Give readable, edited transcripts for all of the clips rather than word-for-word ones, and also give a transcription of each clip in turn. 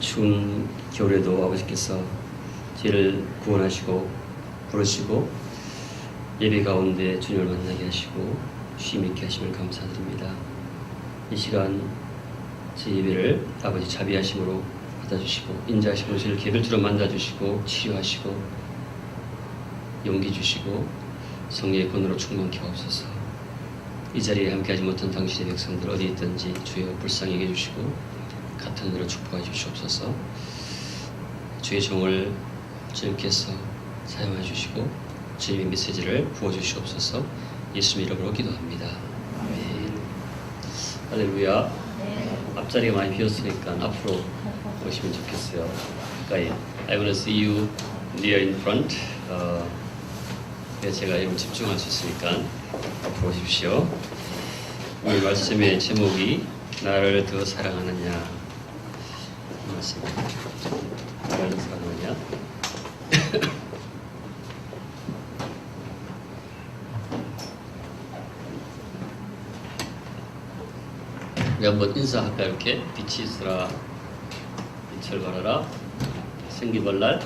추운 겨울에도 아버지께서 저희를 구원하시고 부르시고 예배 가운데 주님을 만나게 하시고 쉼 있게 하심을 감사드립니다. 이 시간 제 예배를 아버지 자비하심으로 받아주시고 인자하심으로 저희를 개별적으로 만나주시고 치유하시고 용기 주시고 성령의 권으로 충만케 하옵소서. 이 자리에 함께하지 못한 당신의 백성들 어디 있든지 주여 불쌍히 해주시고 같은 은혜로 축복해 주시옵소서. 주의 종을 주님께서 사용해 주시고 주님의 메시지를 부어주시옵소서. 예수님 이름으로 기도합니다. 아멘. 할렐루야. 앞자리가 많이 비었으니까 앞으로 오시면 좋겠어요. 가까이. I want to see you near in front. 제가 여러분 집중할 수 있으니까 앞으로 오십시오. 오늘 말씀의 제목이 나를 더 사랑하느냐. 말씀입니다. 나를 더 사랑하느냐. 우리 한번 인사할까? 이렇게 빛이 있으라 빛을 발하라 생기발랄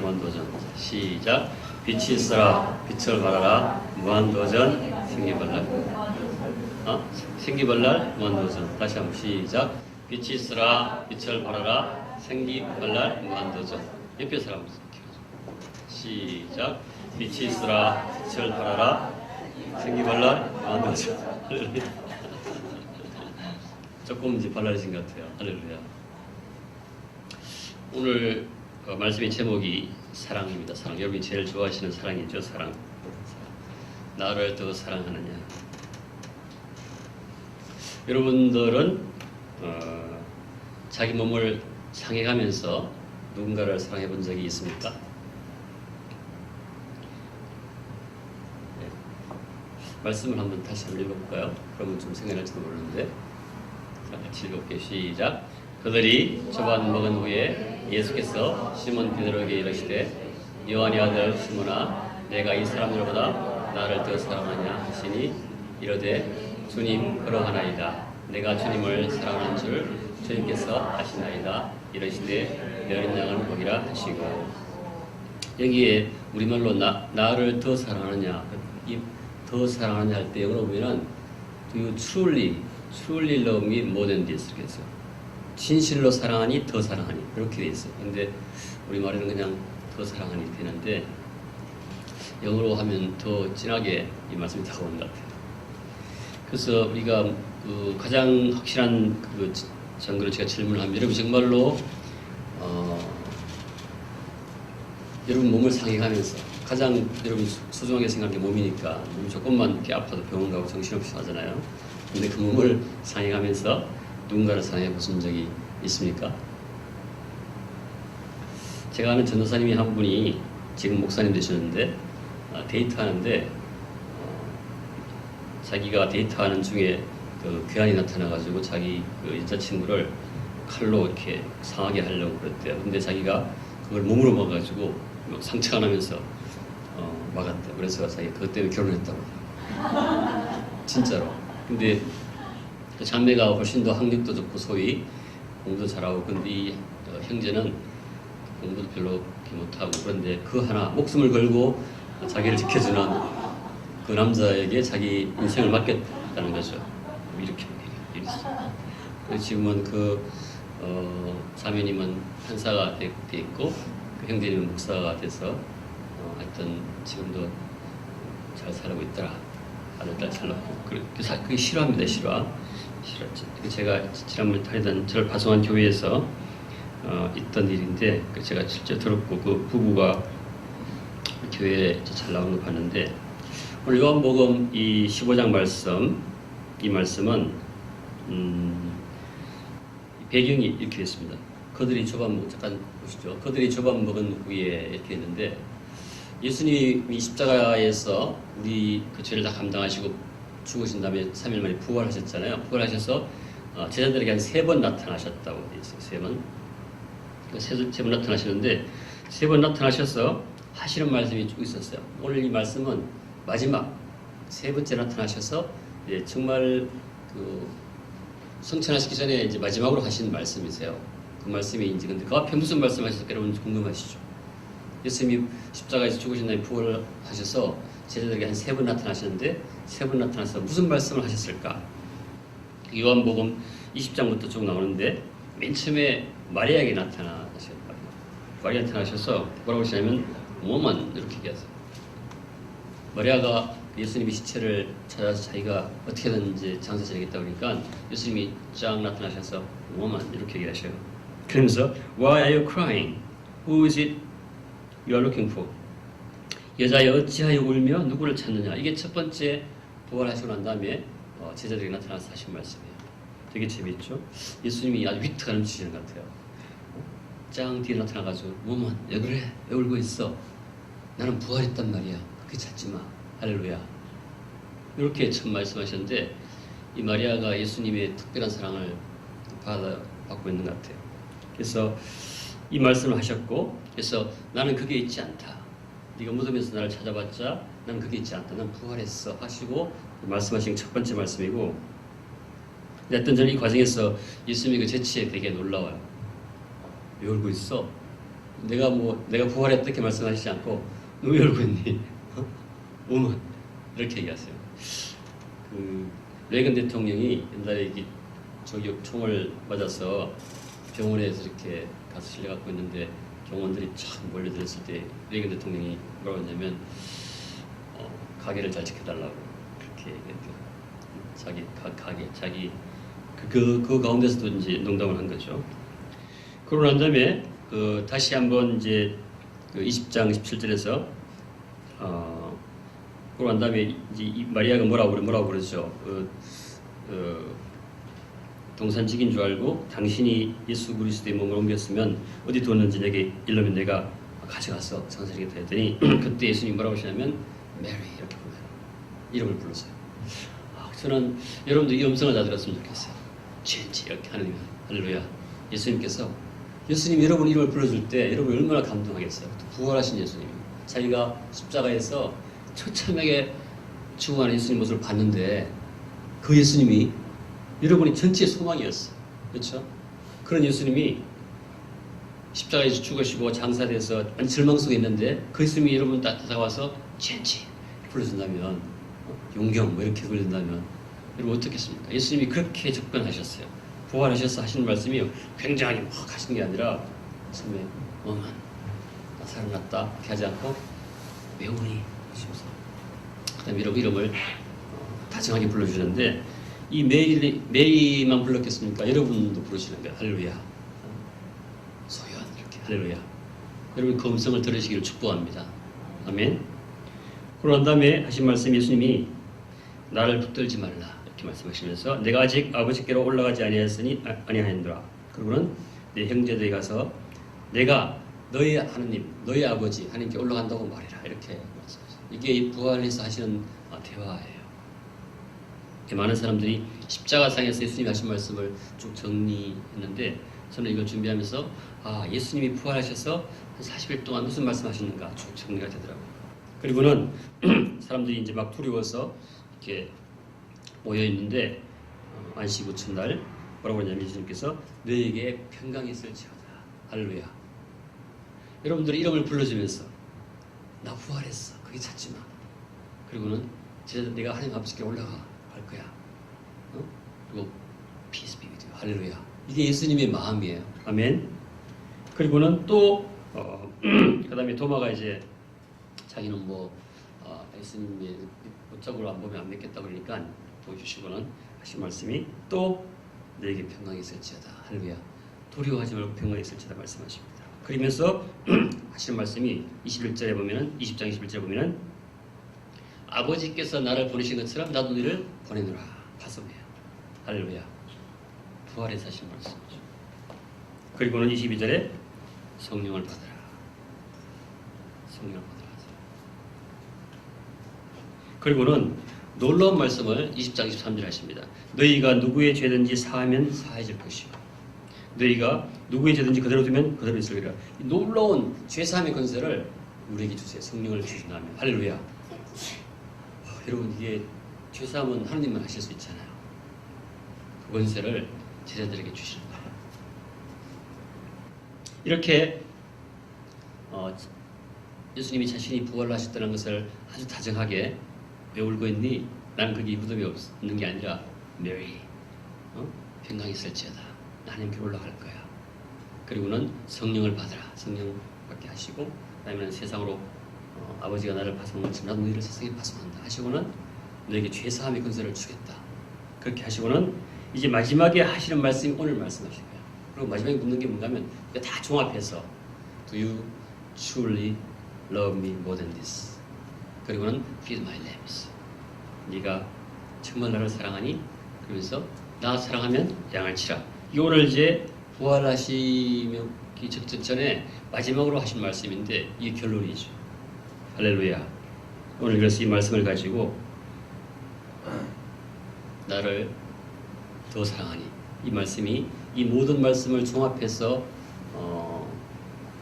무한도전. 시작. 빛이 있으라 빛을 발하라 무한도전 생기발랄. 생기발랄 무한도전. 다시 한번 시작. 빛이 있으라 빛을 발하라 생기발랄 무한도전. 옆에 사람 시작. 빛이 있으라 빛을 발하라 생기발랄 무한도전. 조금 이제 발랄해진 것 같아요. 할렐루야. 오늘 말씀의 제목이 사랑입니다. 사랑. 여러분이 제일 좋아하시는 사랑이죠. 사랑. 나를 더 사랑하느냐. 여러분들은 자기 몸을 상해가면서 누군가를 사랑해 본 적이 있습니까? 네. 말씀을 한번 다시 한번 읽어볼까요? 그러면 좀 생각날지도 모르는데. 자, 같이 읽어볼게요. 시작. 그들이 저반 먹은 후에 예수께서 시몬 베드로에게 이르시되 요한의 아들 시몬아 내가 이 사람들보다 나를 더 사랑하냐 하시니 이르되 주님 그러하나이다. 내가 주님을 사랑하는 줄 주님께서 아시나이다. 이르시되 내 어린 양을 먹이라 하시고. 여기에 우리말로 나를 더 사랑하느냐, 이 더 사랑하느냐 할 때 영어로 보면은 Do you truly love me more than this? 이렇게 해서 진실로 사랑하니 더 사랑하니 이렇게 돼 있어요. 근데 우리말에는 그냥 더 사랑하니 되는데 영어로 하면 더 진하게 이 말씀이 다가오는 것 같아요. 그래서 우리가 가장 확실한 정도로 제가 질문을 하면 여러분 정말로 여러분 몸을 상해가면서 가장 여러분 소중하게 생각하는 게 몸이니까 몸이 조금만 이렇게 아파도 병원 가고 정신없이 하잖아요. 근데 그 몸을 상해가면서 누군가를 상해 보신 적이 있습니까? 제가 아는 전도사님이 한 분이 지금 목사님 되셨는데 데이트하는데 자기가 데이트하는 중에 그 괴한이 나타나가지고 자기 그 여자친구를 칼로 이렇게 상하게 하려고 그랬대요. 근데 자기가 그걸 몸으로 막아가지고 상처가 나면서 막았대요. 그래서 자기가 그것 때문에 결혼했다고. 진짜로. 근데 그 자매가 훨씬 더 학력도 좋고 소위 공부도 잘하고, 근데 이 형제는 공부도 별로 못하고, 그런데 그 하나 목숨을 걸고 자기를 지켜주는 그 남자에게 자기 인생을 맡겼다는 거죠. 이렇게 있어요. 그래서 지금은 그 자매님은 판사가 돼 있고 그 형제님은 목사가 돼서 하여튼 지금도 잘 살고 있더라. 아들 딸 잘 낳고. 그게 실화입니다. 실화. 제가 지난번에 다니던 저를 파송한 교회에서 있던 일인데 제가 실제 들었고 그 부부가 교회에 잘 나오는 거 봤는데, 오늘 요한복음 이 15장 말씀, 이 말씀은 배경이 이렇게 됐습니다. 그들이 잠깐 보시죠. 그들이 조반 먹은 후에 이렇게 했는데, 예수님이 십자가에서 우리 그 죄를 다 감당하시고 죽으신 다음에 3일 만에 부활하셨잖아요. 부활하셔서 제자들에게 한 3번 나타나셨다고 되어 있어요. 3번. 3번 나타나시는데 3번 나타나셔서 하시는 말씀이 쭉 있었어요. 오늘 이 말씀은 마지막 3번째 나타나셔서 정말 그 성천하시기 전에 이제 마지막으로 하신 말씀이세요. 그 말씀이 이제 근데 그 앞에 무슨 말씀하셨을까 여러분 궁금하시죠? 예수님이 십자가에서 죽으신 다음에 부활하셔서 제자들에게 한 3번 나타나셨는데 3번 나타나서 무슨 말씀을 하셨을까? 요한복음 20장부터 쭉 나오는데 맨 처음에 마리아에게 나타나셨단 말이에요. 마리아한테 나타나셔서 뭐라고 하시냐면 woman 이렇게 얘기하세요. 마리아가 예수님의 시체를 찾아서 자기가 어떻게든 이제 장사 지내겠다 그러니까 예수님이 쫙 나타나셔서 woman 이렇게 얘기하셔요. 그러면서 Why are you crying? Who is it you are looking for? 여자여 어찌하여 울며 누구를 찾느냐? 이게 첫 번째 부활하시고 난 다음에 제자들에게 나타나서 하신 말씀이에요. 되게 재미있죠? 예수님이 아주 위트가 넘치시는 것 같아요. 짱 뒤에 나타나가지고 woman 왜 그래? 왜 울고 있어? 나는 부활했단 말이야. 그게 찾지 마. 할렐루야. 이렇게 처음 말씀하셨는데 이 마리아가 예수님의 특별한 사랑을 받고 있는 것 같아요. 그래서 이 말씀을 하셨고 그래서 나는 그게 있지 않다. 네가 무덤에서 나를 찾아봤자 나는 그게 있지 않다. 난 부활했어 하시고 말씀하신 첫 번째 말씀이고 어떤 저는 이 과정에서 예수님의 그 재치에 되게 놀라워요. 왜 울고 있어? 내가 부활했다 이렇게 말씀하시지 않고 너 왜 울고 있니? 오면 이렇게 얘기하세요. 레이건 대통령이 옛날에 저기 총을 맞아서 병원에서 이렇게 가서 실려갖고 있는데 경호원들이 참 몰려들었을 때 레이건 대통령이 뭐라고 했냐면 가게를 잘 지켜달라고 그렇게 얘기했대요. 자기 그 가운데서도 이제 농담을 한 거죠. 그러고 난 다음에 다시 한번 이제 20장 17절에서 그러고 난 다음에 이제 이 마리아가 뭐라고 그러죠. 동산직인 줄 알고 당신이 예수 그리스도의 몸을 옮겼으면 어디 뒀는지 내게 일러면 내가 가져가서 장사하겠다 했더니 그때 예수님이 뭐라고 하시냐면 메리 이렇게 불러요. 이름을 불렀어요. 저는 여러분도 이 음성을 다 들었으면 좋겠어요. 진지 이렇게 하느님 할렐루야. 예수님이 여러분 이름을 불러줄 때 여러분 얼마나 감동하겠어요. 부활하신 예수님 자기가 십자가에서 처참하게 죽어가는 예수님 모습을 봤는데 그 예수님이 여러분이 전체의 소망이었어요. 그렇죠? 그런 예수님이 십자가에서 죽으시고 장사돼서 절망 속에 있는데 그 예수님이 여러분 다가와서 진지 불러준다면 용경 뭐 이렇게 불러준다면 여러분 어떻겠습니까? 예수님이 그렇게 접근하셨어요. 부활하셔서 하시는 말씀이 굉장히 막 하시는 게 아니라 처음에 나 살아났다 이렇게 하지 않고 매우니 하시면서 그 다음에 이름을 다정하게 불러주셨는데 이 메리만 불렀겠습니까? 여러분도 부르시는 거예요. 할렐루야. 소연 이렇게 할렐루야. 여러분 그 음성을 들으시기를 축복합니다. 아멘. 그런 다음에 하신 말씀 예수님이 나를 붙들지 말라 이렇게 말씀하시면서 내가 아직 아버지께로 올라가지 아니하였노라. 그리고는 내 형제들에게 가서 내가 너희 하나님, 너희 아버지 하나님께 올라간다고 말해라 이렇게 말씀하셨어요. 이게 이 부활에서 하시는 대화예요. 많은 사람들이 십자가상에서 예수님이 하신 말씀을 쭉 정리했는데 저는 이걸 준비하면서 예수님이 부활하셔서 한 40일 동안 무슨 말씀하셨는가 쭉 정리가 되더라고요. 그리고는 사람들이 이제 막 두려워서 이렇게 모여 있는데 안식 후 첫날 뭐라고 하냐면 예수님께서 너에게 평강이 있을지어다. 할렐루야. 여러분들이 이름을 불러주면서 나 부활했어. 그게 찾지 마. 그리고는 내가 하나님 아버지께 올라갈 거야. 그리고 peace be with you. 할렐루야. 이게 예수님의 마음이에요. 아멘. 그리고는 또 그다음에 도마가 이제 자기는 예수님의 옷자국을 안 보면 안 믿겠다 그러니까 보여주시고는 하신 말씀이 또 너에게 평강이 있을지어다. 할렐루야. 두려워하지 말고 평강이 있을지어다 말씀하십니다. 그러면서 하시는 말씀이 21절에 보면은 20장 21절에 보면은 아버지께서 나를 보내신 것처럼 나도 너를 보내노라. 파송해요. 할렐루야. 부활에서 하신 말씀이죠. 그리고는 22절에 성령을 받으라. 성령을 받으라. 그리고는 놀라운 말씀을 20장 23절에 하십니다. 너희가 누구의 죄든지 사하면 사해질 것이요. 너희가 누구의 죄든지 그대로 두면 그대로 있으리라. 이 놀라운 죄사함의 권세를 우리에게 주세요. 성령을 주신다면. 할렐루야. 여러분 이게 죄사함은 하나님만 하실 수 있잖아요. 그 권세를 제자들에게 주시는 거예요. 이렇게 예수님이 자신이 부활하셨다는 것을 아주 다정하게 왜 울고 있니? 나는 거기 무덤이 없는 게 아니라 메리 평강했을지어다. 하나님께 올라갈 거야. 그리고는 성령을 받으라. 성령 받게 하시고 그다음에 세상으로 아버지가 나를 파송한 것처럼 나도 너희를 세상에 파송한다 하시고는 너에게 죄사함의 근세를 주겠다. 그렇게 하시고는 이제 마지막에 하시는 말씀이 오늘 말씀하실 거예요. 그리고 마지막에 묻는 게 뭔가 하면 이거 다 종합해서 Do you truly love me more than this? 그리고는 Feed my lambs. 네가 정말 나를 사랑하니? 그러면서 나 사랑하면 양을 치라. 이거를 이제 부활하시기 전에 마지막으로 하신 말씀인데 이게 결론이죠. 할렐루야. 오늘 그래서 이 말씀을 가지고 나를 더 사랑하니 이 말씀이 이 모든 말씀을 종합해서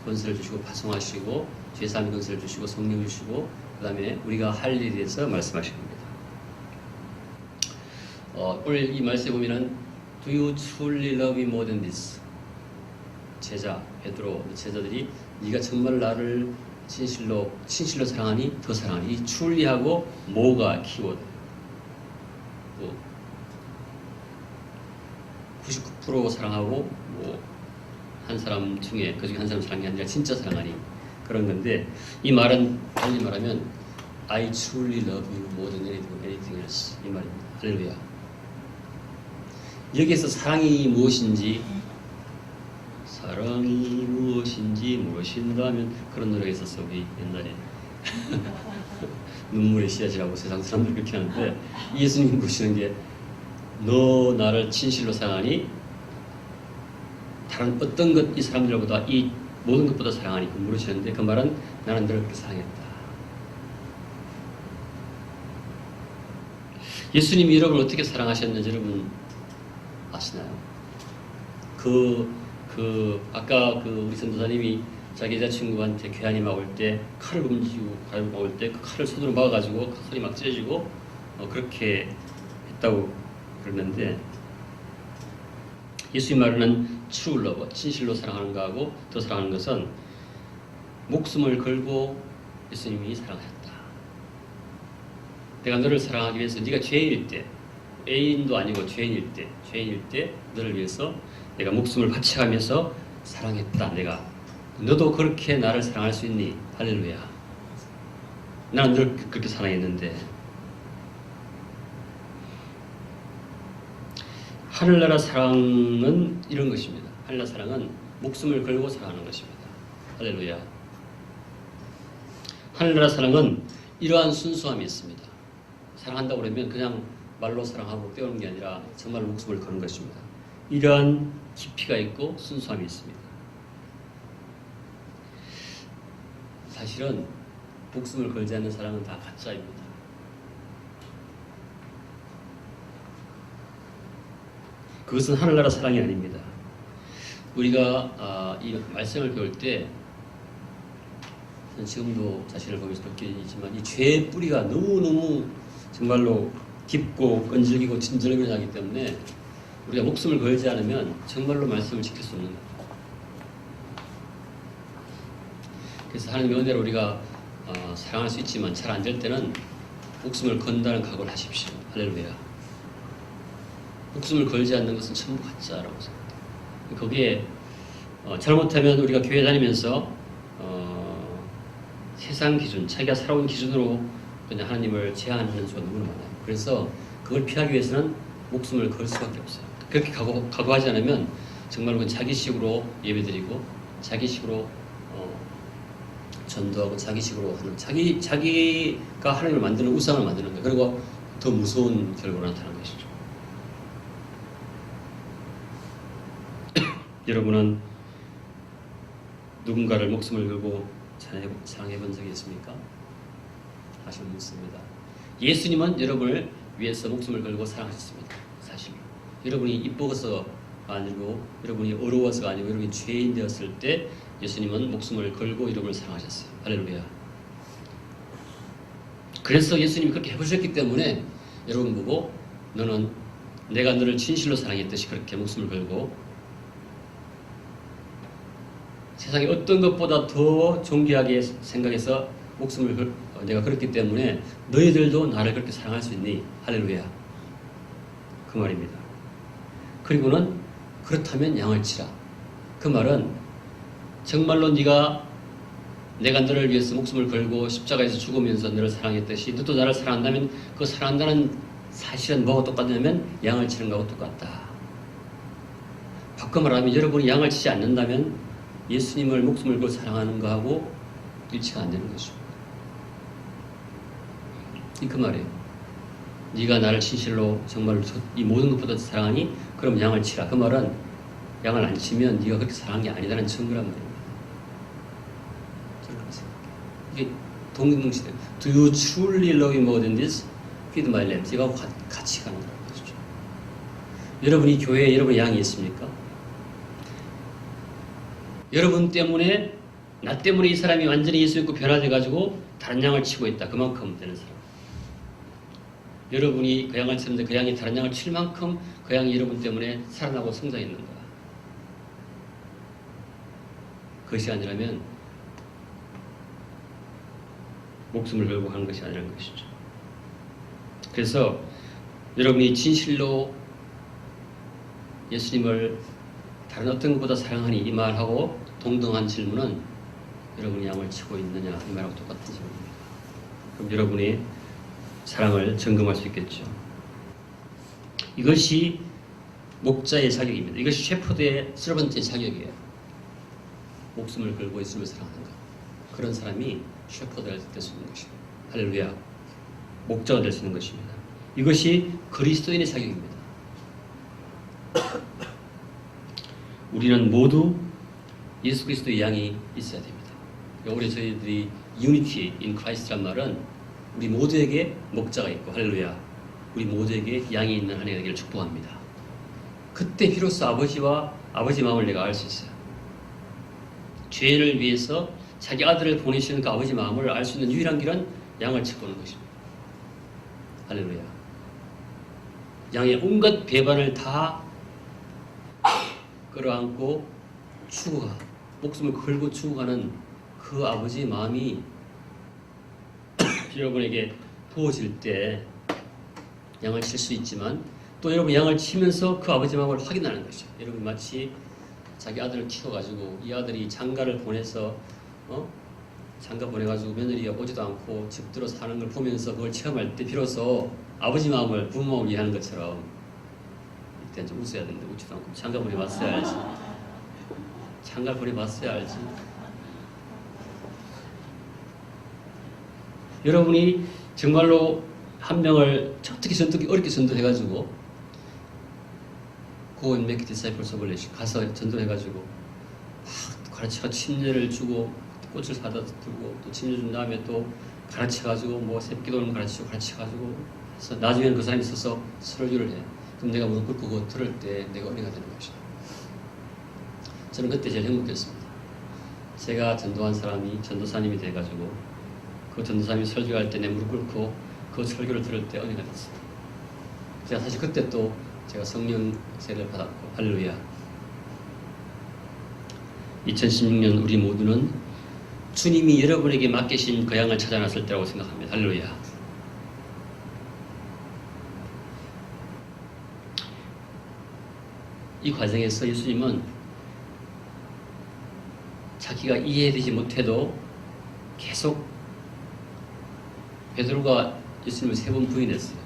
권세를 주시고 파송하시고 죄사함의 권세를 주시고 성령 주시고 그 다음에 우리가 할 일에 대해서 말씀하신 겁니다. 오늘 이 말씀에 보면은 Do you truly love me more than this? 제자 베드로 제자들이 네가 정말 나를 진실로 사랑하니? 더 사랑하니? 이 truly하고 more가 키워드. 99% 사랑하고 한 사람 중에 그 중에 한 사람 사랑이 아니라 진짜 사랑하니 그런 건데 이 말은 달리 말하면 I truly love you more than anything else 이 말입니다. 할렐루야. 여기에서 사랑이 무엇인지 모르신다면 그런 노래가 있었어. 우리 옛날에 눈물의 씨앗이라고 세상 사람들 그렇게 하는데 예수님이 보시는 게 너 나를 진실로 사랑하니 다른 어떤 것 이 사람들보다 이 모든 것보다 사랑하니 그 물으시는데 그 말은 나는 너를 그렇게 사랑했다. 예수님이 여러분을 어떻게 사랑하셨는지 여러분 아시나요? 아까 우리 선도사님이 자기 여자친구한테 괴한이 막 올 때 칼을 움직이고 올 때 그 칼을 손으로 막아가지고 손이 막 찢어지고 그렇게 했다고 그러는데 예수님 말하는 true love, 진실로 사랑하는 것하고 더 사랑하는 것은 목숨을 걸고 예수님이 사랑하셨다. 내가 너를 사랑하기 위해서 네가 죄인일 때 애인도 아니고 죄인일 때 너를 위해서 내가 목숨을 바쳐가면서 사랑했다. 내가 너도 그렇게 나를 사랑할 수 있니? 할렐루야. 나는 널 그렇게 사랑했는데 하늘나라 사랑은 이런 것입니다. 하늘나라 사랑은 목숨을 걸고 사랑하는 것입니다. 할렐루야. 하늘나라 사랑은 이러한 순수함이 있습니다. 사랑한다고 그러면 그냥 말로 사랑하고 떼우는 게 아니라 정말 목숨을 거는 것입니다. 이러한 깊이가 있고 순수함이 있습니다. 사실은 목숨을 걸지 않는 사랑은 다 가짜입니다. 그것은 하늘나라 사랑이 아닙니다. 우리가 이 말씀을 배울 때 지금도 자신을 보면서 느끼지만 이 죄의 뿌리가 너무너무 정말로 깊고 끈질기고 진절미하기 때문에 우리가 목숨을 걸지 않으면 정말로 말씀을 지킬 수 없는 거예요. 그래서 하나님의 은혜로 우리가 사랑할 수 있지만 잘 안 될 때는 목숨을 건다는 각오를 하십시오. 할렐루야. 목숨을 걸지 않는 것은 전부 가짜라고 생각합니다. 거기에 잘못하면 우리가 교회 다니면서 세상 기준, 자기가 살아온 기준으로 그냥 하나님을 제한하는 수가 너무 많아요. 그래서 그걸 피하기 위해서는 목숨을 걸 수밖에 없어요. 그렇게 각오하지 않으면 정말 그건 자기식으로 예배드리고 자기식으로 전도하고 자기식으로 하는 자기가 하나님을 만드는 우상을 만드는 거예요. 그리고 더 무서운 결과가 나타나는 것이죠. 여러분은 누군가를 목숨을 걸고 사랑해 본 적이 있습니까? 다시 묻습니다. 예수님은 여러분을 위해서 목숨을 걸고 사랑하셨습니다. 사실 여러분이 이뻐서가 아니고 여러분이 어려워서가 아니고 여러분이 죄인 되었을 때 예수님은 목숨을 걸고 여러분을 사랑하셨어요. 할렐루야. 그래서 예수님이 그렇게 해보셨기 때문에 여러분 보고 너는 내가 너를 진실로 사랑했듯이 그렇게 목숨을 걸고 세상에 어떤 것보다 더 존귀하게 생각해서 목숨을 내가 그렇기 때문에 너희들도 나를 그렇게 사랑할 수 있니? 할렐루야. 그 말입니다. 그리고는 그렇다면 양을 치라. 그 말은 정말로 내가 너를 위해서 목숨을 걸고 십자가에서 죽으면서 너를 사랑했듯이 너도 나를 사랑한다면 그 사랑한다는 사실은 뭐하고 똑같냐면 양을 치는 거하고 똑같다. 바꿔 말하면 여러분이 양을 치지 않는다면 예수님을 목숨을 걸고 사랑하는 거하고 일치가 안 되는 것이죠. 그 말이에요. 네가 나를 진실로 정말 이 모든 것보다 사랑하니 그럼 양을 치라. 그 말은 양을 안 치면 네가 그렇게 사랑한 게 아니라는 증거란 말입니다. 이게 동등시대. Do you truly love me more than this? Feed my lambs. 이거 같이 가는 거라는 것이죠. 여러분이 교회에 여러분의 양이 있습니까? 여러분 때문에 나 때문에 이 사람이 완전히 예수 믿고 변화돼 가지고 다른 양을 치고 있다. 그만큼 되는 사람. 여러분이 그 양을 치는데 그 양이 다른 양을 칠 만큼 그 양이 여러분 때문에 살아나고 성장했는 거야. 그것이 아니라면 목숨을 걸고 하는 것이 아니라는 것이죠. 그래서 여러분이 진실로 예수님을 다른 어떤 것보다 사랑하니 이 말하고 동등한 질문은 여러분이 양을 치고 있느냐 이 말하고 똑같은 질문입니다. 그럼 여러분이 사랑을 점검할 수 있겠죠. 이것이 목자의 자격입니다. 이것이 셰퍼드의 서번트의 자격이에요. 목숨을 걸고 예수님을 사랑하는 것. 그런 사람이 셰퍼드가 될 수 있는 것입니다. 할렐루야. 목자가 될 수 있는 것입니다. 이것이 그리스도인의 자격입니다. 우리는 모두 예수 그리스도의 양이 있어야 됩니다. 우리 저희들이 Unity in Christ란 말은 우리 모두에게 목자가 있고 할렐루야. 우리 모두에게 양이 있는 한 해 되기를 축복합니다. 그때 비로소 아버지 마음을 내가 알 수 있어요. 죄인을 위해서 자기 아들을 보내시는 그 아버지 마음을 알 수 있는 유일한 길은 양을 치고는 것입니다. 할렐루야. 양의 온갖 배반을 다 끌어안고 죽어가 목숨을 걸고 죽어가는 그 아버지의 마음이 여러분에게 부어질 때 양을 칠 수 있지만 또 여러분 양을 치면서 그 아버지 마음을 확인하는 것이죠. 여러분 마치 자기 아들을 키워가지고 이 아들이 장가를 보내서 장가 보내가지고 며느리가 오지도 않고 집 들어 사는 걸 보면서 그걸 체험할 때 비로소 아버지 마음을 부모 마음을 이해하는 것처럼 이때는 좀 웃어야 되는데 웃지도 않고 장가 보내봤어야 알지. 장가 보내봤어야 알지. 여러분이 정말로 한 명을 어떻게 어렵게 전도해가지고 Go and make disciples of all nations 가서 전도해가지고 막 가르쳐가 침례를 주고 꽃을 사다 두고 또 침례 준 다음에 또 가르쳐가지고 뭐 새끼도는 가르쳐가지고 해서 나중에는 그 사람이 있어서 설교를 해. 그럼 내가 무릎 꿇고 그거 들을 때 내가 은혜가 되는 것이다. 저는 그때 제일 행복했습니다. 제가 전도한 사람이 전도사님이 돼가지고 그 전도사님이 설교할 때 내 무릎 꿇고 그 설교를 들을 때 은혜가 됐습니다. 제가 사실 그때 또 제가 성령 세례를 받았고 할렐루야. 2016년 우리 모두는 주님이 여러분에게 맡기신 그 양을 찾아 나설 때라고 생각합니다. 할렐루야. 이 과정에서 예수님은 자기가 이해되지 못해도 계속 베드로가 예수님을 3번 부인했어요.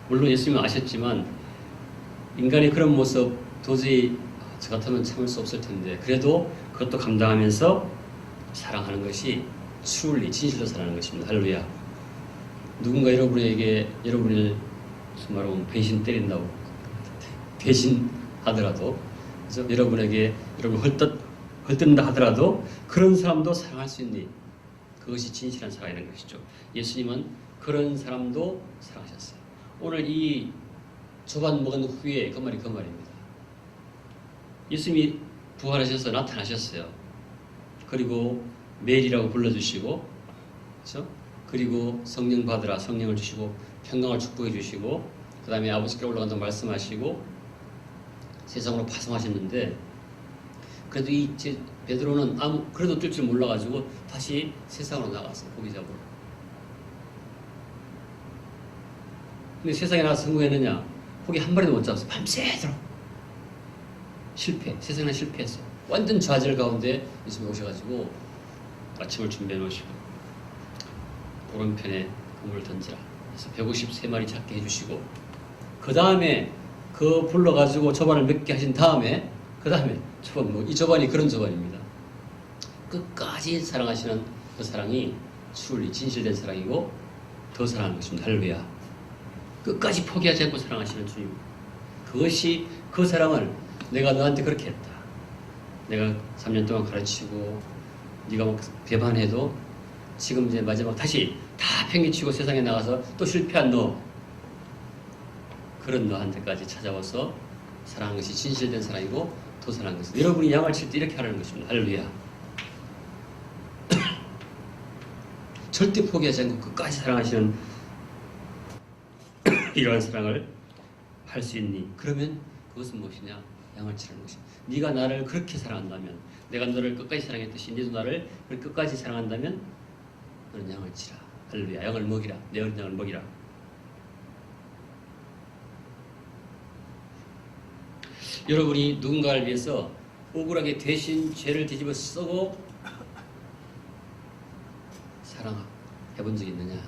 물론 예수님은 아셨지만 인간의 그런 모습 도저히 저 같으면 참을 수 없을 텐데 그래도 그것도 감당하면서 사랑하는 것이 truly 진실로 사랑하는 것입니다. 할렐루야. 누군가 여러분을 말하면 배신 때린다고 배신하더라도 그래서 여러분을 헐뜯는다 하더라도 그런 사람도 사랑할 수 있니? 그것이 진실한 사랑이라는 것이죠. 예수님은 그런 사람도 사랑하셨어요. 오늘 이 조반 먹은 후에 그 말입니다. 예수님이 부활하셔서 나타나셨어요. 그리고 메리라고 불러주시고, 그렇죠? 그리고 성령 받으라 성령을 주시고 평강을 축복해 주시고, 그 다음에 아버지께 올라간다고 말씀하시고 세상으로 파송하셨는데 그래도 이 베드로는 그래도 어쩔 줄 몰라가지고 다시 세상으로 나갔어. 고기 잡으러. 근데 세상에 나가서 성공했느냐? 고기 한 마리도 못 잡았어. 밤새도록 실패. 세상에 실패했어. 완전 좌절 가운데 예수님이 오셔가지고 아침을 준비해 놓으시고 오른편에 그물을 던지라. 그래서 153마리 잡게 해주시고 그 다음에 그 불러가지고 저반을 몇 개 하신 다음에 그 다음에 이 저반이 그런 저반입니다. 끝까지 사랑하시는 그 사랑이 truly 진실된 사랑이고 더 사랑하는 것입니다. 할렐루야. 끝까지 포기하지 않고 사랑하시는 주님. 그것이 그 사랑을 내가 너한테 그렇게 했다. 내가 3년 동안 가르치고 네가 막 배반해도 지금 이제 마지막 다시 다 팽개치고 세상에 나가서 또 실패한 너, 그런 너한테까지 찾아와서 사랑하는 것이 진실된 사랑이고 더 사랑하는 것입니다. 여러분이 양을 칠 때 이렇게 하라는 것입니다. 할렐루야. 절대 포기하지 않고 끝까지 사랑하시는 이러한 사랑을 할 수 있니? 그러면 그것은 무엇이냐? 양을 치라는 것입니다. 네가 나를 그렇게 사랑한다면, 내가 너를 끝까지 사랑했듯이 너도 나를 끝까지 사랑한다면 너는 양을 치라. 할렐루야. 양을 먹이라. 내 어린 양을 먹이라. 여러분이 누군가를 위해서 억울하게 대신 죄를 뒤집어 쓰고 사랑해본 적이 있느냐?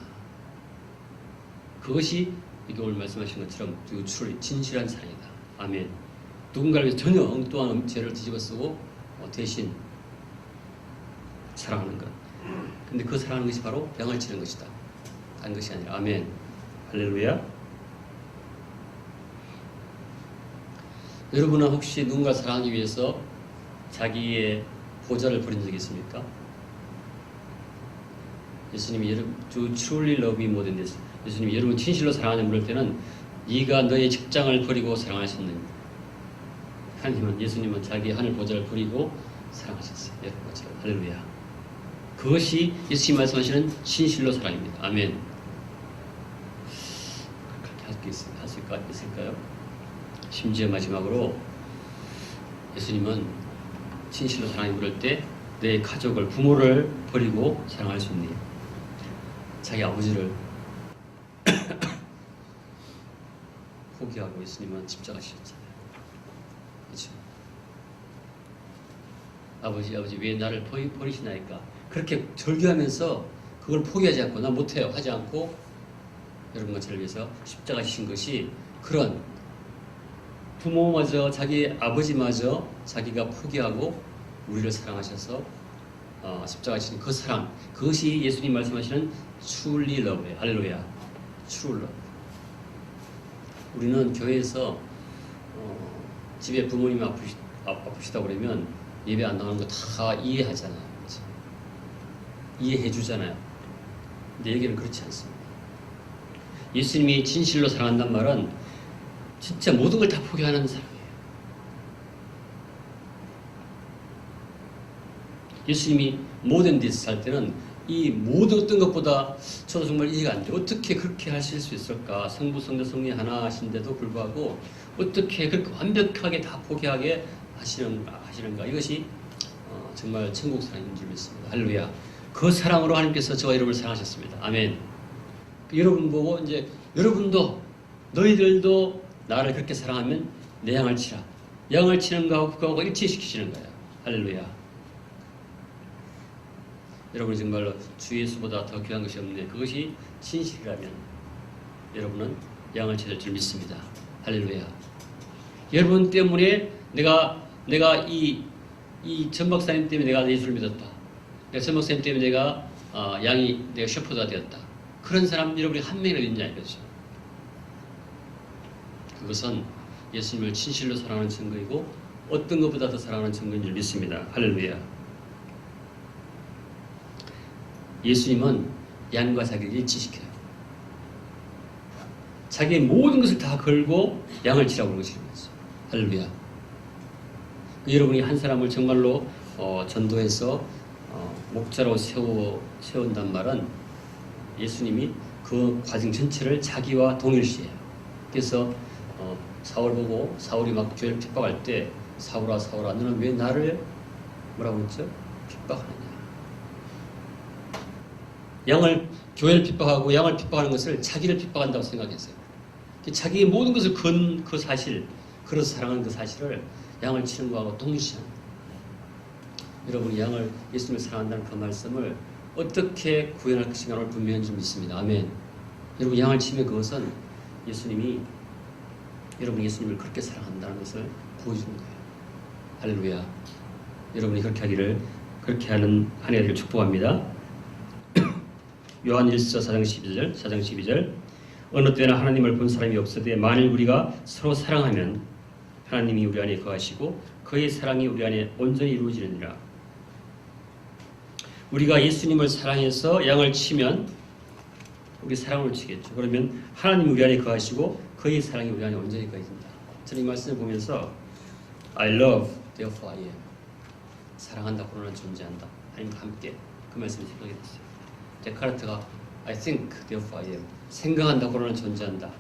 그것이 이게 오늘 말씀하신 것처럼 truly 진실한 사랑이다. 아멘. 누군가를 위해서 전혀 엉뚱한 죄를 뒤집어 쓰고 대신 사랑하는 것. 근데 그 사랑하는 것이 바로 양을 치는 것이다. 다른 것이 아니라. 아멘. 할렐루야. 여러분은 혹시 누군가 사랑하기 위해서 자기의 보좌를 버린 적이 있습니까? 예수님이 to truly love me more than this. 예수님이 여러분 진실로 사랑하는 물을 때는 네가 너의 직장을 버리고 사랑하셨느냐. 하나님은 예수님은 자기 하늘 보좌를 버리고 사랑하셨어요. 여러분 것처럼. 할렐루야. 그것이 예수님이 말씀하시는 진실로 사랑입니다. 아멘. 그렇게 할 수 있을까요? 심지어 마지막으로 예수님은 진실로 사랑이 물을 때 내 가족을, 부모를 버리고 사랑할 수 있니? 자기 아버지를 포기하고 예수님은 십자가시셨잖아요. 그렇죠? 아버지 왜 나를 버리시나이까? 그렇게 절규하면서 그걸 포기하지 않고 나 못해요 하지 않고 여러분과 저를 위해서 십자가시신 것이 그런 부모마저 자기 아버지마저 자기가 포기하고 우리를 사랑하셔서 십자가시신 그 사랑, 그것이 예수님 말씀하시는 truly love예요. 할렐루야. true love. 우리는 교회에서 집에 부모님이 아프시다고 그러면 예배 안 나가는 거 다 이해하잖아요. 그렇죠? 이해해 주잖아요. 근데 여기는 그렇지 않습니다. 예수님이 진실로 사랑한다는 말은 진짜 모든 걸 다 포기하는 사랑이에요. 예수님이 모든 디스 할 때는 이 모든 어떤 것보다 저도 정말 이해가 안 돼요. 어떻게 그렇게 하실 수 있을까? 성부, 성자, 성리 하나 하신데도 불구하고 어떻게 그렇게 완벽하게 다 포기하게 하시는가? 이것이 정말 천국 사랑인 줄 믿습니다. 할렐루야. 그 사랑으로 하나님께서 저와 여러분을 사랑하셨습니다. 아멘. 여러분 보고 이제 여러분도 너희들도 나를 그렇게 사랑하면 내 양을 치라. 양을 치는 거하고 그거하고 일치시키시는 거예요. 할렐루야. 여러분 정말로 주 예수보다 더 귀한 것이 없네. 그것이 진실이라면 여러분은 양을 치실 줄 믿습니다. 할렐루야. 여러분 때문에 내가 이 전 박사님 때문에 내가 예수를 믿었다. 내가 전 박사님 때문에 내가 셰퍼드가 되었다. 그런 사람 여러분이 한 명이나 있냐 이거죠. 그것은 예수님을 진실로 사랑하는 증거이고 어떤 것보다 더 사랑하는 증거인 줄 믿습니다. 할렐루야. 예수님은 양과 자기를 일치시켜요. 자기의 모든 것을 다 걸고 양을 치라고 그러시는 거죠. 할렐루야. 여러분이 한 사람을 정말로 전도해서 목자로 세운단 말은 예수님이 그 과정 전체를 자기와 동일시해요. 그래서 사울 보고 사울이 막 죄를 핍박할 때 사울아 너는 왜 나를 뭐라고 했죠? 핍박하느냐. 교회를 핍박하고 양을 핍박하는 것을 자기를 핍박한다고 생각했어요. 자기의 모든 것을 건 그 사실, 그래서 사랑하는 그 사실을 양을 치는 것하고 동시에 여러분이 예수님을 사랑한다는 그 말씀을 어떻게 구현할 것인가 오늘 분명히 좀 있습니다. 아멘. 여러분 양을 치면 그것은 여러분이 예수님을 그렇게 사랑한다는 것을 보여주는 거예요. 할렐루야. 여러분이 그렇게 하는 한 해를 축복합니다. 요한 1서 4장 12절 어느 때나 하나님을 본 사람이 없으되 만일 우리가 서로 사랑하면 하나님이 우리 안에 거하시고 그의 사랑이 우리 안에 온전히 이루어지느니라. 우리가 예수님을 사랑해서 양을 치면 우리 사랑을 치겠죠. 그러면 하나님이 우리 안에 거하시고 그의 사랑이 우리 안에 온전히 거해진다. 저는 이 말씀을 보면서 I love, therefore I am. 사랑한다, 그러나 존재한다. 하나님과 함께 그 말씀이 생각이 됐어요. 데카르트가 I think, therefore I am. 생각한다, 그러나 존재한다.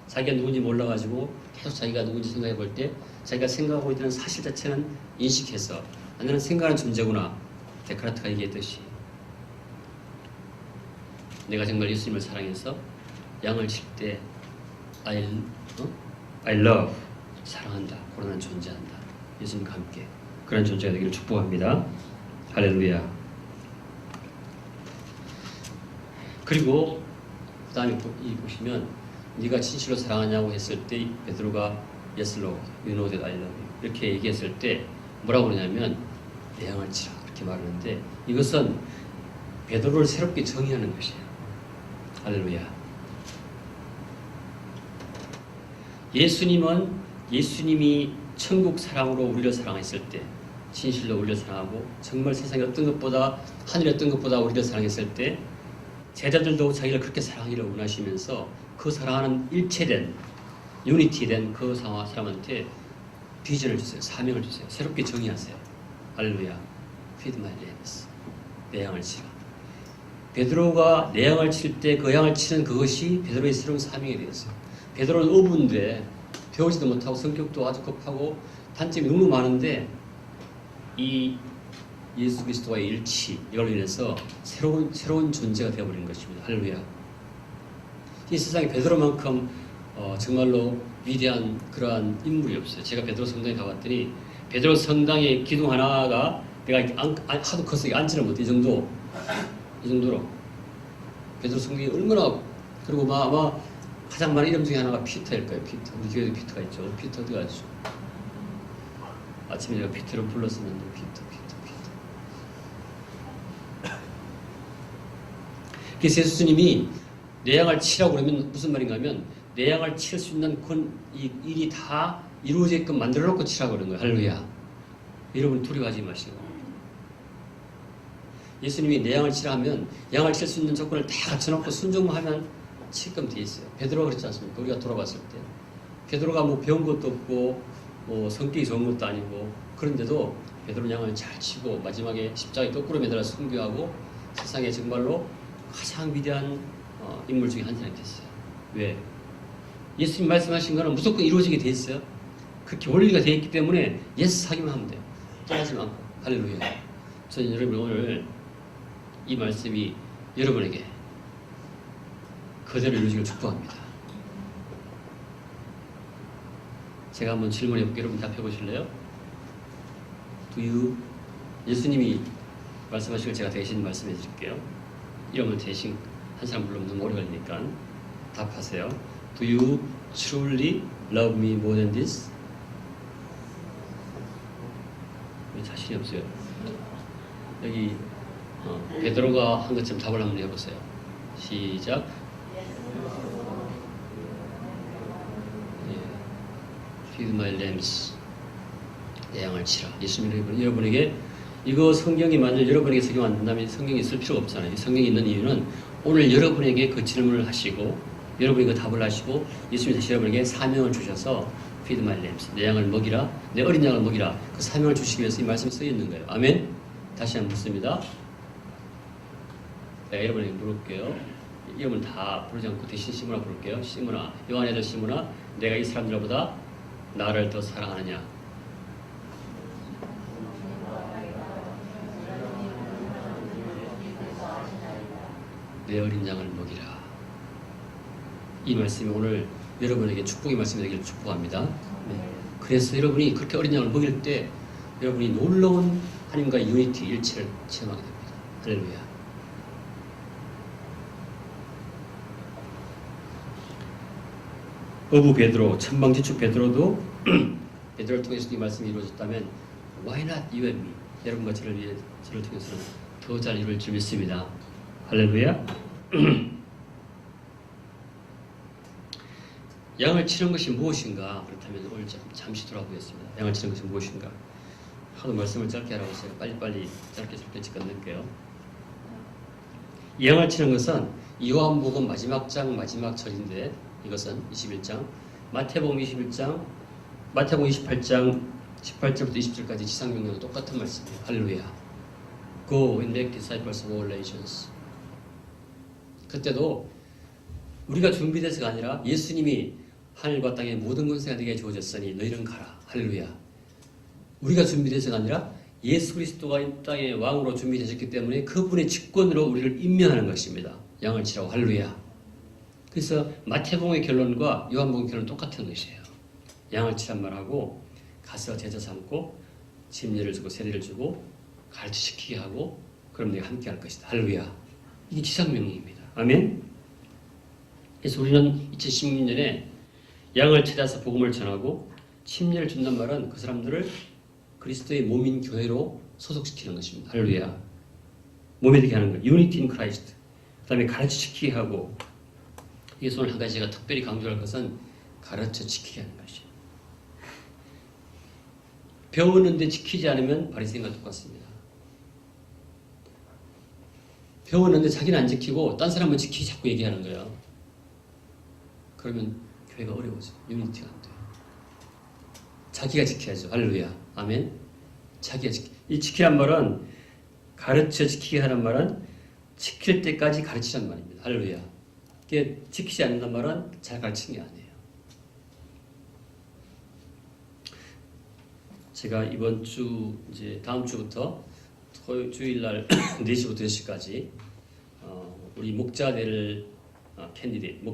자기가 누군지 몰라가지고 계속 자기가 누군지 생각해 볼 때 자기가 생각하고 있다는 사실 자체는 인식해서 나는 생각하는 존재구나. 데카르트가 얘기했듯이 내가 정말 예수님을 사랑해서 양을 칠 때 I love, 사랑한다, 그러나 존재한다. 예수님과 함께 그런 존재가 되기를 축복합니다. 할렐루야. 그리고 그 다음에 보시면 네가 진실로 사랑하냐고 했을 때 베드로가 Yes Lord, you know that I love you 이렇게 얘기했을 때 뭐라고 그러냐면 내 양을 치라 이렇게 말하는데 이것은 베드로를 새롭게 정의하는 것이에요. 할렐루야. 예수님이 천국 사랑으로 우리를 사랑했을 때 진실로 우리를 사랑하고 정말 세상의 어떤 것보다 하늘의 어떤 것보다 우리를 사랑했을 때 제자들도 자기를 그렇게 사랑하기를 원하시면서 그 사랑하는 일체된 유니티된 그 사람한테 비전을 주세요. 사명을 주세요. 새롭게 정의하세요. 할렐루야. Feed my lambs. 내 양을 치라. 베드로가 내 양을 칠 때 그 양을 치는 그것이 베드로의 새로운 사명이 되었어요. 베드로는 어부인데 배우지도 못하고 성격도 아주 급하고 단점이 너무 많은데 이 예수 그리스도와의 일치 이걸로 인해서 새로운 존재가 되어버린 것입니다. 할렐루야. 이 세상에 베드로만큼 정말로 위대한 그러한 인물이 없어요. 제가 베드로 성당에 가봤더니 베드로 성당의 기둥 하나가 내가 하도 커서 앉지를 못해. 이 정도로 베드로 성당이 얼마나 그리고 아마 가장 많은 이름 중에 하나가 피터일 거예요. 피터. 우리 교회도 피터가 있죠. 피터 어디 가죠? 아침에 제가 피터를 불렀었는데 피터. 그래서 예수님이 내 양을 치라고 그러면 무슨 말인가 하면 내 양을 칠 수 있는 이 일이 다 이루어지게끔 만들어 놓고 치라고 그러는 거예요. 할렐루야. 여러분 두려워하지 마시고 예수님이 내 양을 치라 하면 양을 칠 수 있는 조건을 다 갖춰놓고 순종하면 칠끔 돼 있어요. 베드로가 그렇지 않습니까? 우리가 돌아봤을 때 베드로가 뭐 배운 것도 없고 뭐 성격이 좋은 것도 아니고 그런데도 베드로 양을 잘 치고 마지막에 십자가에 거꾸로 매달아 순교하고 세상에 정말로 가장 위대한 인물 중에 한 사람이 됐어요. 왜? 예수님 말씀하신 거는 무조건 이루어지게 돼 있어요. 그렇게 원리가 되어 있기 때문에 예스 하기만 하면 돼요. 떠나지 않고. 할렐루야. 저는 여러분 오늘 이 말씀이 여러분에게 그대로 이루어지길 축복합니다. 제가 한번 질문해 볼게요. 여러분 답해 보실래요? 예수님이 말씀하신 걸 제가 대신 말씀해 드릴게요. 이러면 대신 한 사람 불러면 너무 오래 걸리니까 답하세요. Do you truly love me more than this? 왜 자신이 없어요? 여기 베드로가 한 것처럼 답을 한번 해보세요. 시작. Feed my lambs. 내 양을 치라. 예수님 여러분에게 이거 성경이 만약 여러분에게 적용 안 된다면 성경이 있을 필요가 없잖아요. 성경이 있는 이유는 오늘 여러분에게 그 질문을 하시고 여러분이 그 답을 하시고 예수님이 다시 여러분에게 사명을 주셔서 Feed my lambs. 내 양을 먹이라. 내 어린 양을 먹이라. 그 사명을 주시기 위해서 이 말씀이 써 있는 거예요. 아멘. 다시 한번 묻습니다. 네, 여러분에게 물을게요. 이름은 다 부르지 않고 대신 시므나 부를게요. 시므나, 요한의 아들 시므나, 내가 이 사람들보다 나를 더 사랑하느냐? 내 어린 양을 먹이라. 이 말씀이 오늘 여러분에게 축복의 말씀이 되기를 축복합니다. 네. 그래서 여러분이 그렇게 어린 양을 먹일 때 여러분이 놀라운 하나님과의 유니티, 일체를 체험하게 됩니다. 할렐루야. 어부 베드로, 천방지축 베드로도 베드로를 통해서 이 말씀이 이루어졌다면 Why not you and me? 여러분과 저를 통해서는 더 잘 이루어질 줄 믿습니다. 할렐루야. 양을 치는 것이 무엇인가? 그렇다면 오늘 잠시 돌아보겠습니다. 양을 치는 것이 무엇인가? 하도 말씀을 짧게 하라고 해서 빨리빨리 짧게 끝낼게요. 양을 치는 것은 요한복음 마지막 장 마지막 절인데 이것은 21장, 마태복음 21장, 마태복음 28장 18절부터 20절까지 지상명령과 똑같은 말씀이에요. 할렐루야. Go and make disciples of all nations. 그때도 우리가 준비돼서가 아니라 예수님이 하늘과 땅의 모든 권세가 네게 주어졌으니 너희는 가라. 할렐루야. 우리가 준비돼서가 아니라 예수 그리스도가 이 땅의 왕으로 준비되셨기 때문에 그분의 직권으로 우리를 임명하는 것입니다. 양을 치라고. 할렐루야. 그래서 마태복음의 결론과 요한복음의 결론은 똑같은 것이에요. 양을 치란 말하고 가서 제자 삼고 침례를 주고 세례를 주고 가르치시키게 하고 그럼 내가 함께 할 것이다. 할렐루야. 이게 지상명령입니다. 아멘. 그래서 우리는 2016년에 양을 찾아서 복음을 전하고 침례를 준단 말은 그 사람들을 그리스도의 몸인 교회로 소속시키는 것입니다. 할렐루야. 몸이 되게 하는 것. Unity in Christ. 그 다음에 가르치시키게 하고 여기서 오늘 한 가지 제가 특별히 강조할 것은 가르쳐 지키게 하는 것이에요. 배우는데 지키지 않으면 바리새인과 똑같습니다. 배우는데 자기는 안 지키고 딴 사람은 지키기 자꾸 얘기하는 거예요. 그러면 교회가 어려워져. 유니티가 안 돼요. 자기가 지켜야죠. 할렐루야. 아멘. 자기가 이 지키란 말은 가르쳐 지키게 하는 말은 지킬 때까지 가르치란 말입니다. 할렐루야. 이게 지키지 않는단 말은 잘 가르치는 게 아니에요. 제가 이번 주 이제 다음 주부터 주일날 4시부터 6시까지 우리 목자들 캔디데이트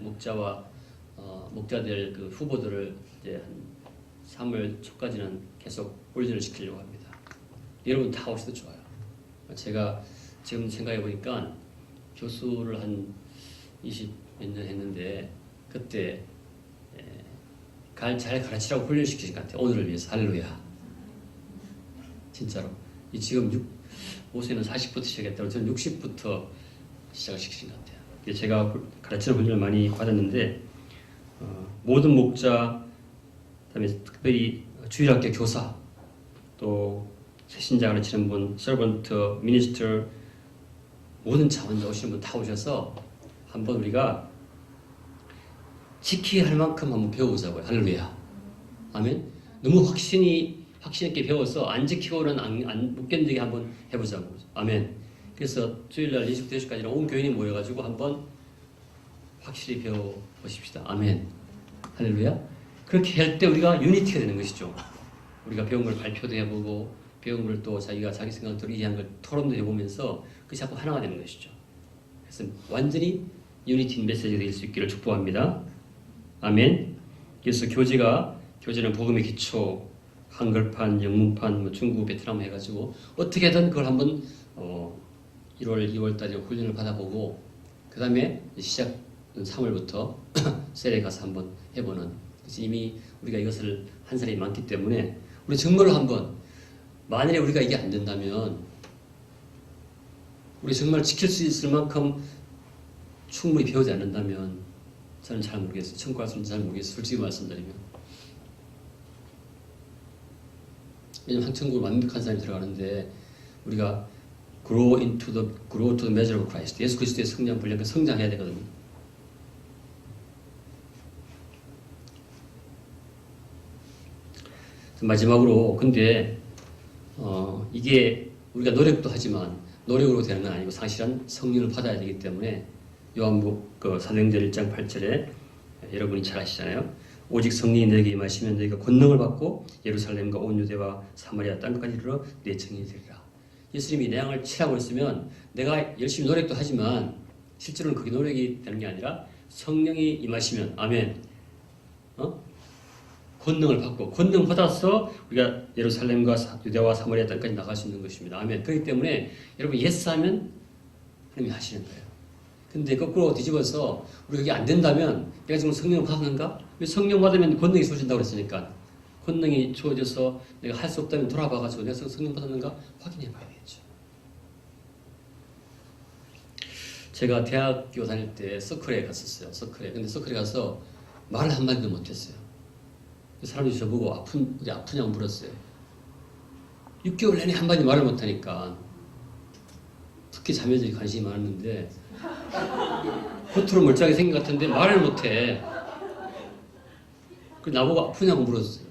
목자와 목자들 그 후보들을 이제 한 3월 초까지는 계속 훈련을 시키려고 합니다. 여러분 다 오셔도 좋아요. 제가 지금 생각해 보니까 교수를 한 20몇 년 했는데 그때 잘 가르치라고 훈련시키신 것 같아요. 오늘을 위해서. 할렐루야. 진짜로. 지금 옷에는 40부터 시작했다고 저는 60부터 시작을 시키신 것 같아요. 제가 가르치는 훈련을 많이 받았는데 모든 목자, 그다음에 특별히 주일학교 교사, 또 새신자 가르치는 분, 서번트, 미니스터, 모든 자원자 오시는 분 다 오셔서 한번 우리가 지키게 할 만큼 한번 배워보자고요. 할렐루야. 아멘. 너무 확신 있게 배워서 안 지키고는 못 견디게 한번 해보자고. 아멘. 그래서 주일날 20대까지는 온 교인이 모여가지고 한번 확실히 배워보십시다. 아멘. 할렐루야. 그렇게 할 때 우리가 유니티가 되는 것이죠. 우리가 배운 걸 발표도 해보고 배운 걸 또 자기가 자기 생각대로 이해한 걸 토론도 해보면서 그것이 자꾸 하나가 되는 것이죠. 그래서 완전히 유니티 메시지가 될 수 있기를 축복합니다. 아멘. 그래서 교재는 복음의 기초, 한글판, 영문판, 중국, 베트남 해가지고 어떻게든 그걸 한번 1월, 2월 달에 훈련을 받아보고 그 다음에 시작 3월부터 셀에 가서 한번 해보는. 그래서 이미 우리가 이것을 한 사람이 많기 때문에 우리 정말로 한번 만일에 우리가 이게 안 된다면 우리 정말 지킬 수 있을 만큼 충분히 배우지 않는다면 저는 잘 모르겠어요. 천국갈 수 있는지 잘 모르겠어요. 솔직히 말씀드리면. 왜냐면 한천국을 완벽한 사람이 들어가는데 우리가 grow to the measure of Christ. 예수 그리스도의 성장 분량과 성장해야 되거든요. 마지막으로 근데 이게 우리가 노력도 하지만 노력으로 되는 건 아니고 사실은 성령을 받아야 되기 때문에 요한복음 사도행전 1장 8절에 여러분이 잘 아시잖아요. 오직 성령이 너에게 임하시면 너희가 권능을 받고 예루살렘과 온 유대와 사마리아 땅까지 이르러 내 증인이 되리라. 예수님이 내 양을 치라고 했으면 내가 열심히 노력도 하지만 실제로는 그게 노력이 되는 게 아니라 성령이 임하시면 아멘. 권능을 받고 권능 받아서 우리가 예루살렘과 유대와 사마리아 땅까지 나갈 수 있는 것입니다. 아멘. 그렇기 때문에 여러분 예스하면 하나님이 하시는 거예요. 근데 거꾸로 뒤집어서 우리가 그게 안 된다면 내가 지금 성령을 받았는가? 성령 받으면 권능이 주어진다고 그랬으니까 권능이 주어져서 내가 할 수 없다면 돌아봐가지고 내가 성령 받았는가 확인해 봐야 되겠죠. 제가 대학교 다닐 때 서클에 갔었어요. 서클에. 근데 서클에 가서 말을 한마디도 못했어요. 사람들이 저보고 어디 아프냐고 물었어요. 6개월 내내 한마디 말을 못하니까 특히 자매들이 관심이 많았는데 겉으로 멀쩡하게 생긴 것 같은데 말을 못해. 그래서 나보고 아프냐고 물었어요.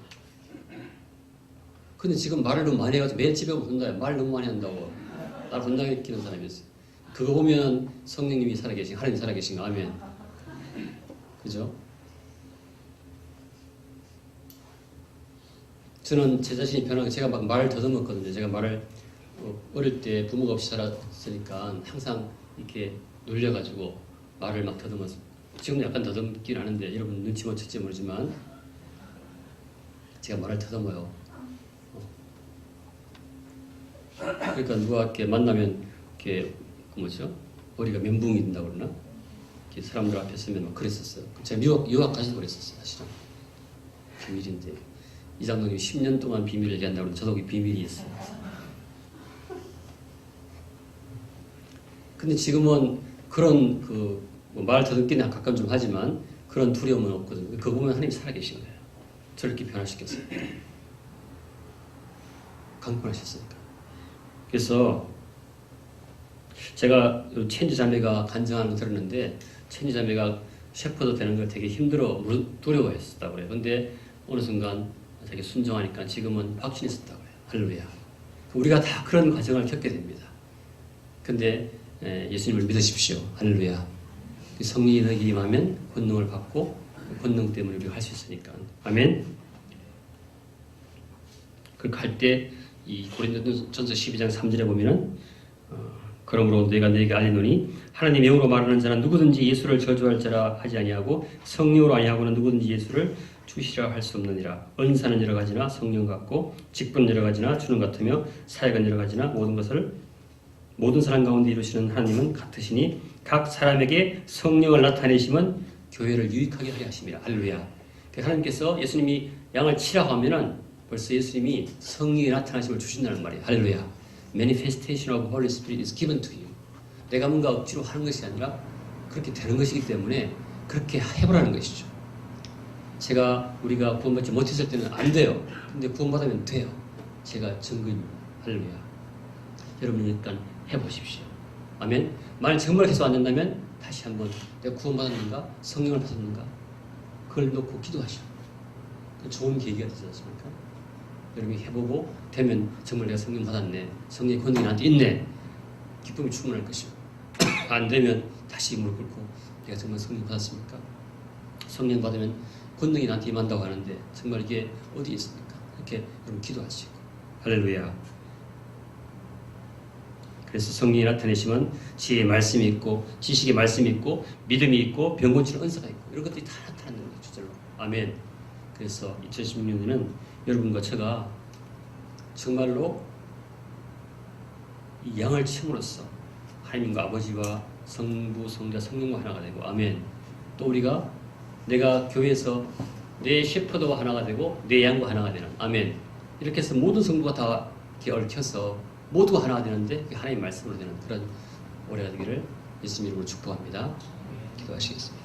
근데 지금 말을 너무 많이 해가지고 매일 집에 오면 혼나요. 말 너무 많이 한다고. 나를 혼나게 키는 사람이었어요. 그거 보면 성령님이 살아계신, 하나님 살아계신 거 아멘. 그죠? 저는 제 자신이 변하고 제가 막 말을 더듬었거든요. 제가 말을 어릴 때 부모가 없이 자랐으니까 항상 이렇게 놀려가지고 말을 막 더듬었어요. 지금은 약간 더듬긴 하는데 여러분 눈치 못 챘지 모르지만 제가 말을 더듬어요. 그러니까 누가 이렇게 만나면 이렇게 머리가 멘붕이 된다고 그러나? 이렇게 사람들 앞에 서면 막 그랬었어요. 제가 유학 가서도 그랬었어요. 사실은 비밀인데 이장로님이 10년 동안 비밀을 얘기한다고 그러는데 저도 그 비밀이 있어요. 근데 지금은 그런 말 더듬기는 가끔 좀 하지만 그런 두려움은 없거든요. 그거 보면 하나님이 살아계신 거예요. 저렇게 변화시켰어요. 강권하셨으니까. 그래서 제가 첸지 자매가 간증하는 거 들었는데 첸지 자매가 셰퍼드 되는 걸 되게 두려워했었다고 그래요. 근데 어느 순간 되게 순종하니까 지금은 확신했었다고 해요. 할렐루야. 우리가 다 그런 과정을 겪게 됩니다. 근데 예수님을 믿으십시오. 할렐루야. 성령이 너에게 임하면 권능을 받고 권능 때문에 우리가 할 수 있으니까. 아멘. 그렇게 할 때 이 고린도전서 12장 3절에 보면은 그러므로 내가 너에게 알리노니 하나님의 영으로 말하는 자는 누구든지 예수를 저주할 자라 하지 아니하고 성령으로 아니하고는 누구든지 예수를 주시라 할 수 없느니라. 은사는 여러 가지나 성령 같고 직분 여러 가지나 주는 같으며 사역은 여러 가지나 모든 사람 가운데 이루시는 하나님은 같으시니 각 사람에게 성령을 나타내시면 교회를 유익하게 하게 하십니다. 할렐루야. 하나님께서 예수님이 양을 치라고 하면은 벌써 예수님이 성령이 나타나심을 주신다는 말이에요. 할렐루야. Manifestation of Holy Spirit is given to you. 내가 뭔가 억지로 하는 것이 아니라 그렇게 되는 것이기 때문에 그렇게 해보라는 것이죠. 우리가 구원받지 못했을 때는 안 돼요. 근데 구원받으면 돼요. 제가 증거입니다. 할렐루야. 여러분 일단 해보십시오. 아멘. 만약 정말 계속 안 된다면 다시 한번 내가 구원받았는가? 성령을 받았는가? 그걸 놓고 기도하시오. 좋은 계기가 되지 않습니까? 여러분이 해보고 되면 정말 내가 성령 받았네. 성령의 권능이 나한테 있네. 기쁨이 충만할 것이고 안 되면 다시 무릎 꿇고 내가 정말 성령 받았습니까? 성령 받으면 권능이 나한테 임한다고 하는데 정말 이게 어디에 있습니까? 이렇게 여러분 기도하시고 할렐루야. 그래서 성령이 나타내시면 지혜의 말씀이 있고 지식의 말씀이 있고 믿음이 있고 병고치는 은사가 있고 이런 것들이 다 나타나는 거예요. 주절로. 아멘. 그래서 2016년에는 여러분과 제가 정말로 이 양을 침으로써 하나님과 아버지와 성부, 성자, 성령과 하나가 되고 아멘. 또 우리가 내가 교회에서 내 셰퍼드와 하나가 되고 내 양과 하나가 되는 아멘. 이렇게 해서 모든 성부가 다 이렇게 얽혀서 모두가 하나가 되는데 하나님의 말씀으로 되는 그런 올해가 되기를 예수님 이름으로 축복합니다. 기도하시겠습니다.